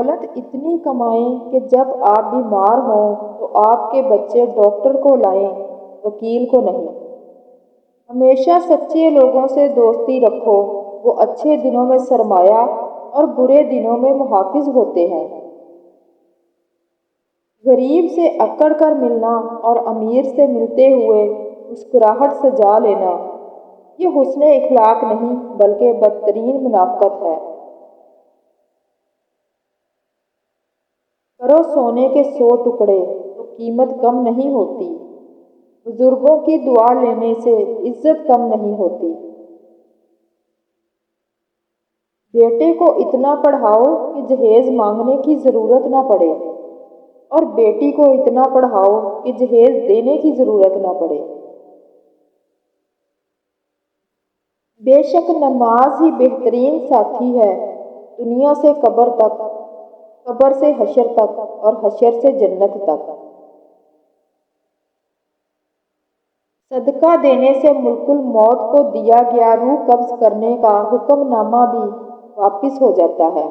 دولت اتنی کمائیں کہ جب آپ بیمار ہوں تو آپ کے بچے ڈاکٹر کو لائیں، وکیل کو نہیں۔ ہمیشہ سچے لوگوں سے دوستی رکھو، وہ اچھے دنوں میں سرمایہ اور برے دنوں میں محافظ ہوتے ہیں۔ غریب سے اکڑ کر ملنا اور امیر سے ملتے ہوئے مسکراہٹ سجا لینا، یہ حسن اخلاق نہیں بلکہ بدترین منافقت ہے۔ کرو سونے کے 100 ٹکڑے تو قیمت کم نہیں ہوتی، بزرگوں کی دعا لینے سے عزت کم نہیں ہوتی۔ بیٹے کو اتنا پڑھاؤ کہ جہیز مانگنے کی ضرورت نہ پڑے، اور بیٹی کو اتنا پڑھاؤ کہ جہیز دینے کی ضرورت نہ پڑے۔ بے شک نماز ہی بہترین ساتھی ہے، دنیا سے قبر تک، قبر سے حشر تک، اور حشر سے جنت تک۔ صدقہ دینے سے ملک الموت کو دیا گیا روح قبض کرنے کا حکم نامہ بھی واپس ہو جاتا ہے۔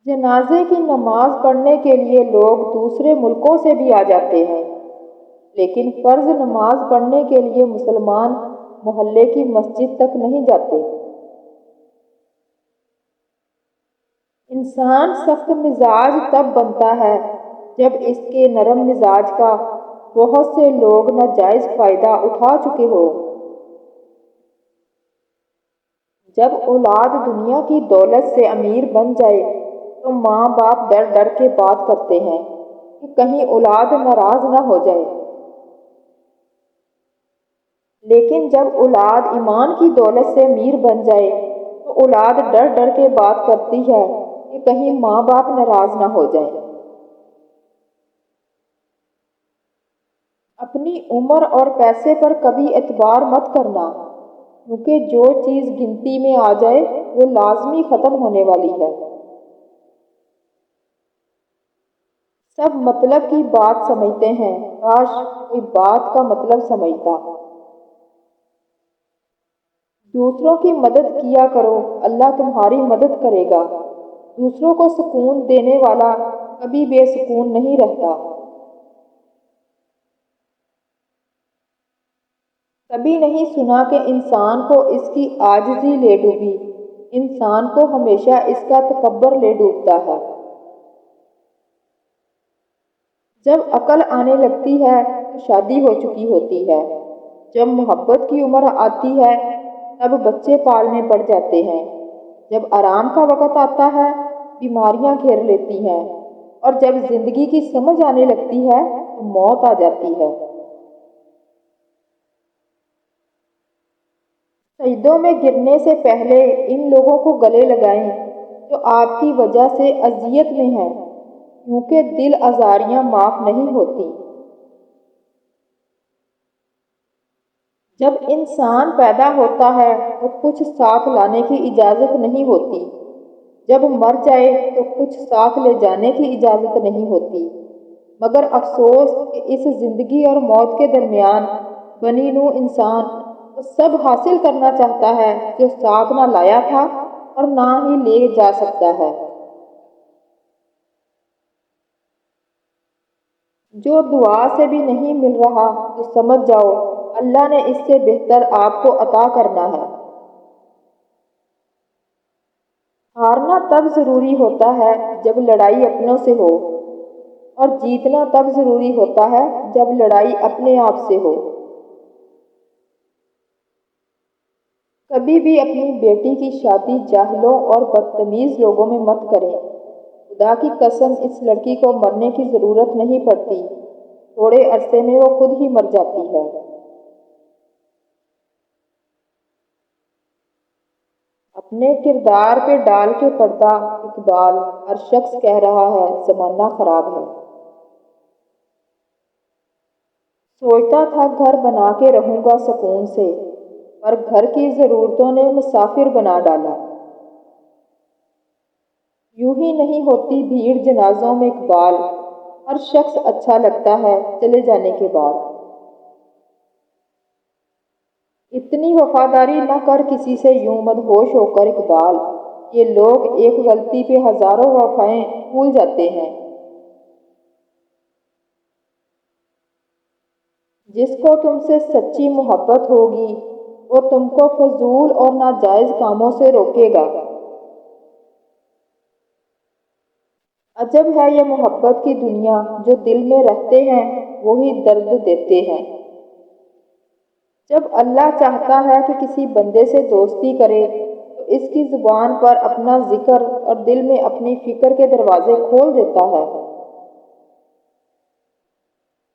جنازے کی نماز پڑھنے کے لیے لوگ دوسرے ملکوں سے بھی آ جاتے ہیں، لیکن فرض نماز پڑھنے کے لیے مسلمان محلے کی مسجد تک نہیں جاتے۔ انسان سخت مزاج تب بنتا ہے جب اس کے نرم مزاج کا بہت سے لوگ ناجائز فائدہ اٹھا چکے ہوں۔ جب اولاد دنیا کی دولت سے امیر بن جائے تو ماں باپ ڈر ڈر کے بات کرتے ہیں کہ کہیں اولاد ناراض نہ ہو جائے، لیکن جب اولاد ایمان کی دولت سے امیر بن جائے تو اولاد ڈر ڈر کے بات کرتی ہے کہ کہیں ماں باپ ناراض نہ ہو جائیں۔ اپنی عمر اور پیسے پر کبھی اعتبار مت کرنا، کیونکہ جو چیز گنتی میں آ جائے وہ لازمی ختم ہونے والی ہے۔ سب مطلب کی بات سمجھتے ہیں، کاش کوئی بات کا مطلب سمجھتا۔ دوسروں کی مدد کیا کرو، اللہ تمہاری مدد کرے گا۔ دوسروں کو سکون دینے والا کبھی بے سکون نہیں رہتا۔ کبھی نہیں سنا کہ انسان کو اس کی عاجزی لے ڈوبی، انسان کو ہمیشہ اس کا تکبر لے ڈوبتا ہے۔ جب عقل آنے لگتی ہے تو شادی ہو چکی ہوتی ہے، جب محبت کی عمر آتی ہے تب بچے پالنے پڑ جاتے ہیں، جب آرام کا وقت آتا ہے بیماریاں گھیر لیتی ہیں، اور جب زندگی کی سمجھ آنے لگتی ہے تو موت آ جاتی ہے۔ سجدوں میں گرنے سے پہلے ان لوگوں کو گلے لگائیں جو آپ کی وجہ سے اذیت میں ہیں، کیونکہ دل آزاریاں معاف نہیں ہوتی۔ جب انسان پیدا ہوتا ہے تو کچھ ساتھ لانے کی اجازت نہیں ہوتی، جب مر جائے تو کچھ ساتھ لے جانے کی اجازت نہیں ہوتی، مگر افسوس کہ اس زندگی اور موت کے درمیان بنی نوع انسان وہ سب حاصل کرنا چاہتا ہے جو ساتھ نہ لایا تھا اور نہ ہی لے جا سکتا ہے۔ جو دعا سے بھی نہیں مل رہا تو سمجھ جاؤ اللہ نے اس سے بہتر آپ کو عطا کرنا ہے۔ ہارنا تب ضروری ہوتا ہے جب لڑائی اپنوں سے ہو، اور جیتنا تب ضروری ہوتا ہے جب لڑائی اپنے آپ سے ہو۔ کبھی بھی اپنی بیٹی کی شادی جاہلوں اور بدتمیز لوگوں میں مت کریں۔ خدا کی قسم اس لڑکی کو مرنے کی ضرورت نہیں پڑتی، تھوڑے عرصے میں وہ خود ہی مر جاتی ہے۔ اپنے کردار پہ ڈال کے پردہ، اقبال۔ ہر شخص کہہ رہا ہے زمانہ خراب ہے۔ سوچتا تھا گھر بنا کے رہوں گا سکون سے، پر گھر کی ضرورتوں نے مسافر بنا ڈالا۔ یوں ہی نہیں ہوتی بھیڑ جنازوں میں اقبال، ہر شخص اچھا لگتا ہے چلے جانے کے بعد۔ اتنی وفاداری نہ کر کسی سے یوں مدہوش ہو کر اقبال، یہ لوگ ایک غلطی پہ ہزاروں وفائیں بھول جاتے ہیں۔ جس کو تم سے سچی محبت ہوگی وہ تم کو فضول اور ناجائز کاموں سے روکے گا۔ عجب ہے یہ محبت کی دنیا، جو دل میں رہتے ہیں وہی درد دیتے ہیں۔ جب اللہ چاہتا ہے کہ کسی بندے سے دوستی کرے تو اس کی زبان پر اپنا ذکر اور دل میں اپنی فکر کے دروازے کھول دیتا ہے۔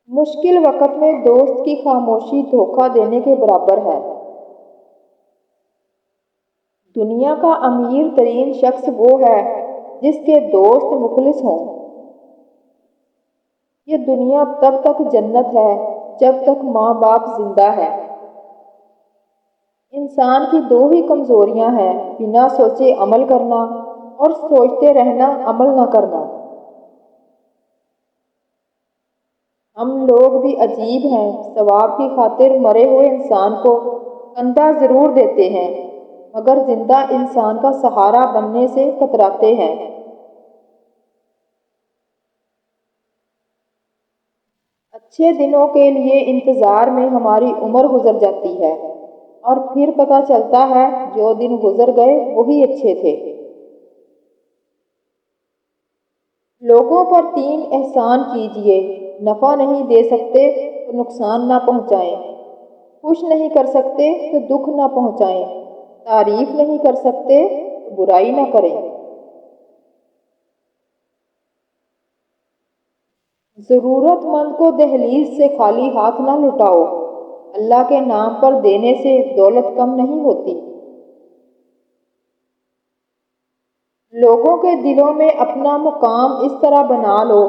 مشکل وقت میں دوست کی خاموشی دھوکہ دینے کے برابر ہے۔ دنیا کا امیر ترین شخص وہ ہے جس کے دوست مخلص ہوں۔ یہ دنیا تب تک جنت ہے جب تک ماں باپ زندہ ہے۔ انسان کی دو ہی کمزوریاں ہیں، بنا سوچے عمل کرنا اور سوچتے رہنا عمل نہ کرنا۔ ہم لوگ بھی عجیب ہیں، ثواب کی خاطر مرے ہوئے انسان کو کندھا ضرور دیتے ہیں مگر زندہ انسان کا سہارا بننے سے کتراتے ہیں۔ اچھے دنوں کے لیے انتظار میں ہماری عمر گزر جاتی ہے اور پھر پتہ چلتا ہے جو دن گزر گئے وہی اچھے تھے۔ لوگوں پر 3 احسان کیجئے، نفع نہیں دے سکتے تو نقصان نہ پہنچائیں، خوش نہیں کر سکتے تو دکھ نہ پہنچائیں، تعریف نہیں کر سکتے تو برائی نہ کریں۔ ضرورت مند کو دہلیز سے خالی ہاتھ نہ لٹاؤ، اللہ کے نام پر دینے سے دولت کم نہیں ہوتی۔ لوگوں کے دلوں میں اپنا مقام اس طرح بنا لو،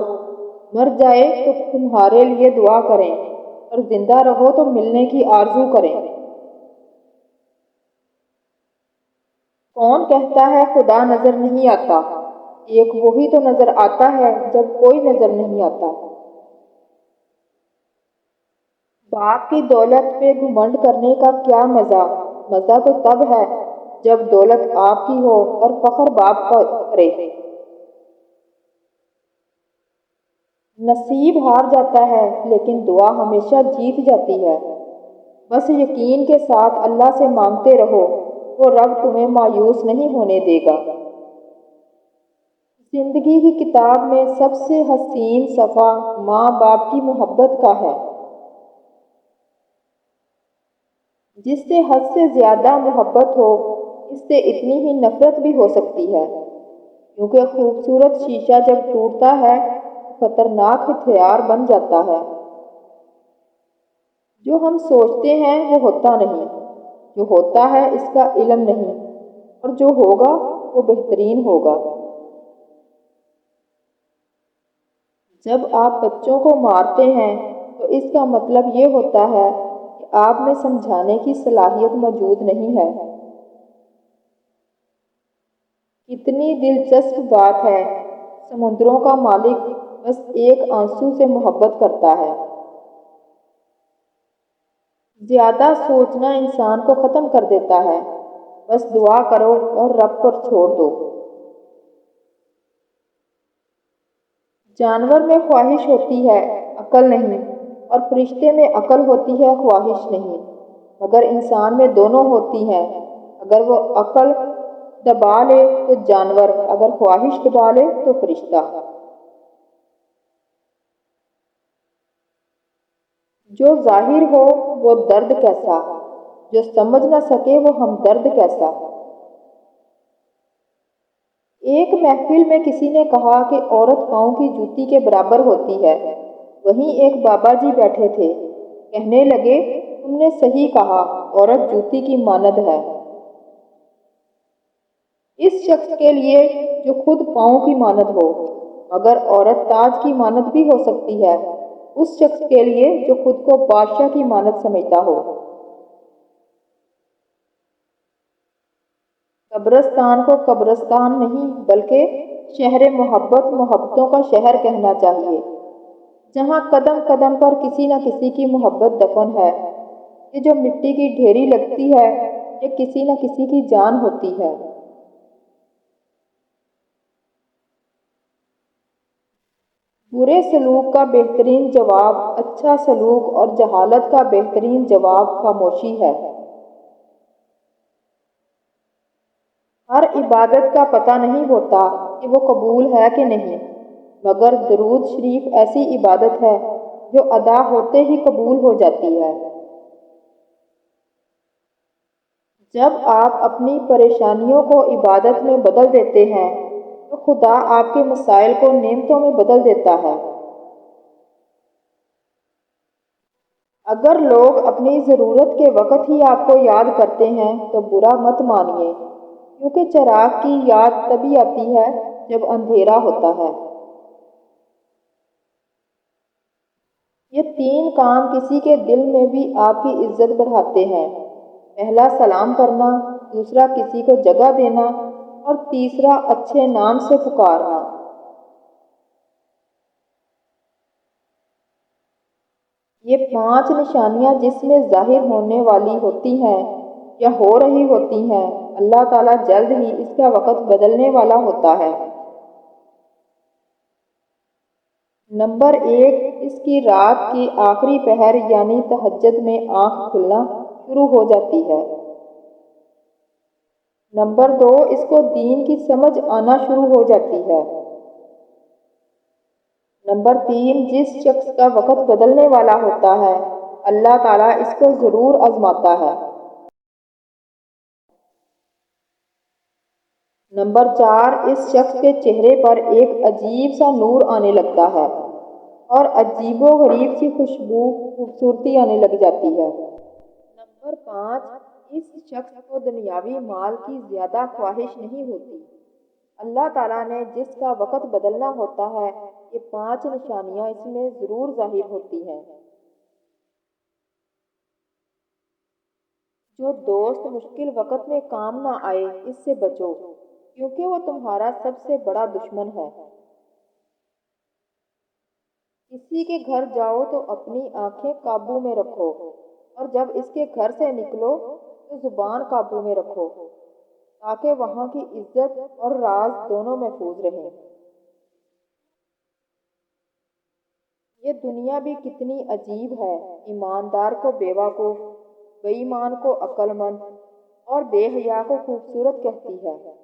مر جائے تو تمہارے لیے دعا کریں اور زندہ رہو تو ملنے کی آرزو کریں۔ کون کہتا ہے خدا نظر نہیں آتا؟ ایک وہی تو نظر آتا ہے جب کوئی نظر نہیں آتا۔ باپ کی دولت پہ گھمنڈ کرنے کا کیا مزہ؟ مزہ تو تب ہے جب دولت آپ کی ہو اور فخر باپ کا کرے۔ نصیب ہار جاتا ہے لیکن دعا ہمیشہ جیت جاتی ہے۔ بس یقین کے ساتھ اللہ سے مانگتے رہو، وہ رب تمہیں مایوس نہیں ہونے دے گا۔ زندگی کی کتاب میں سب سے حسین صفحہ ماں باپ کی محبت کا ہے۔ جس سے حد سے زیادہ محبت ہو اس سے اتنی ہی نفرت بھی ہو سکتی ہے، کیونکہ خوبصورت شیشہ جب ٹوٹتا ہے خطرناک ہتھیار بن جاتا ہے۔ جو ہم سوچتے ہیں وہ ہوتا نہیں، جو ہوتا ہے اس کا علم نہیں، اور جو ہوگا وہ بہترین ہوگا۔ جب آپ بچوں کو مارتے ہیں تو اس کا مطلب یہ ہوتا ہے کہ آپ میں سمجھانے کی صلاحیت موجود نہیں ہے۔ کتنی دلچسپ بات ہے، سمندروں کا مالک بس ایک آنسو سے محبت کرتا ہے۔ زیادہ سوچنا انسان کو ختم کر دیتا ہے، بس دعا کرو اور رب پر چھوڑ دو۔ جانور میں خواہش ہوتی ہے، عقل نہیں، اور فرشتے میں عقل ہوتی ہے، خواہش نہیں، مگر انسان میں دونوں ہوتی ہیں۔ اگر وہ عقل دبا لے تو جانور، اگر خواہش دبا لے تو فرشتہ۔ جو ظاہر ہو وہ درد کیسا، جو سمجھ نہ سکے وہ ہمدرد کیسا۔ ایک محفل میں کسی نے کہا کہ عورت پاؤں کی جوتی کے برابر ہوتی ہے۔ وہیں ایک بابا جی بیٹھے تھے، کہنے لگے تم نے صحیح کہا، عورت جوتی کی مانند ہے۔ اس شخص کے لیے جو خود پاؤں کی مانند ہو، مگر عورت تاج کی مانند بھی ہو سکتی ہے اس شخص کے لیے جو خود کو بادشاہ کی مانند سمجھتا ہو۔ قبرستان کو قبرستان نہیں بلکہ شہر محبت، محبتوں کا شہر کہنا چاہیے، جہاں قدم قدم پر کسی نہ کسی کی محبت دفن ہے۔ یہ جو مٹی کی ڈھیری لگتی ہے یہ کسی نہ کسی کی جان ہوتی ہے۔ برے سلوک کا بہترین جواب اچھا سلوک اور جہالت کا بہترین جواب خاموشی ہے۔ ہر عبادت کا پتہ نہیں ہوتا کہ وہ قبول ہے کہ نہیں، مگر درود شریف ایسی عبادت ہے جو ادا ہوتے ہی قبول ہو جاتی ہے۔ جب آپ اپنی پریشانیوں کو عبادت میں بدل دیتے ہیں تو خدا آپ کے مسائل کو نعمتوں میں بدل دیتا ہے۔ اگر لوگ اپنی ضرورت کے وقت ہی آپ کو یاد کرتے ہیں تو برا مت مانیے، کیونکہ چراغ کی یاد تبھی آتی ہے جب اندھیرا ہوتا ہے۔ یہ تین کام کسی کے دل میں بھی آپ کی عزت بڑھاتے ہیں۔ پہلا سلام کرنا، دوسرا کسی کو جگہ دینا اور تیسرا اچھے نام سے پکارنا۔ یہ پانچ نشانیاں جس میں ظاہر ہونے والی ہوتی ہیں یا ہو رہی ہوتی ہیں، اللہ تعالیٰ جلد ہی اس کا وقت بدلنے والا ہوتا ہے۔ نمبر ایک، اس کی رات کی آخری پہر یعنی تہجد میں آنکھ کھلنا شروع ہو جاتی ہے۔ نمبر دو، اس کو دین کی سمجھ آنا شروع ہو جاتی ہے۔ نمبر تین، جس شخص کا وقت بدلنے والا ہوتا ہے اللہ تعالیٰ اس کو ضرور آزماتا ہے۔ نمبر چار، اس شخص کے چہرے پر ایک عجیب سا نور آنے لگتا ہے اور عجیب و غریب سی خوشبو خوبصورتی آنے لگ جاتی ہے۔ نمبر پانچ، اس شخص کو دنیاوی مال کی زیادہ خواہش نہیں ہوتی۔ اللہ تعالیٰ نے جس کا وقت بدلنا ہوتا ہے یہ پانچ نشانیاں اس میں ضرور ظاہر ہوتی ہیں۔ جو دوست مشکل وقت میں کام نہ آئے اس سے بچو، کیونکہ وہ تمہارا سب سے بڑا دشمن ہے۔ کسی کے گھر جاؤ تو اپنی آنکھیں قابو میں رکھو، اور جب اس کے گھر سے نکلو تو زبان قابو میں رکھو، تاکہ وہاں کی عزت اور راز دونوں محفوظ رہیں۔ یہ دنیا بھی کتنی عجیب ہے، ایماندار کو بیوقوف، بے ایمان کو عقل مند اور بے حیا کو خوبصورت کہتی ہے۔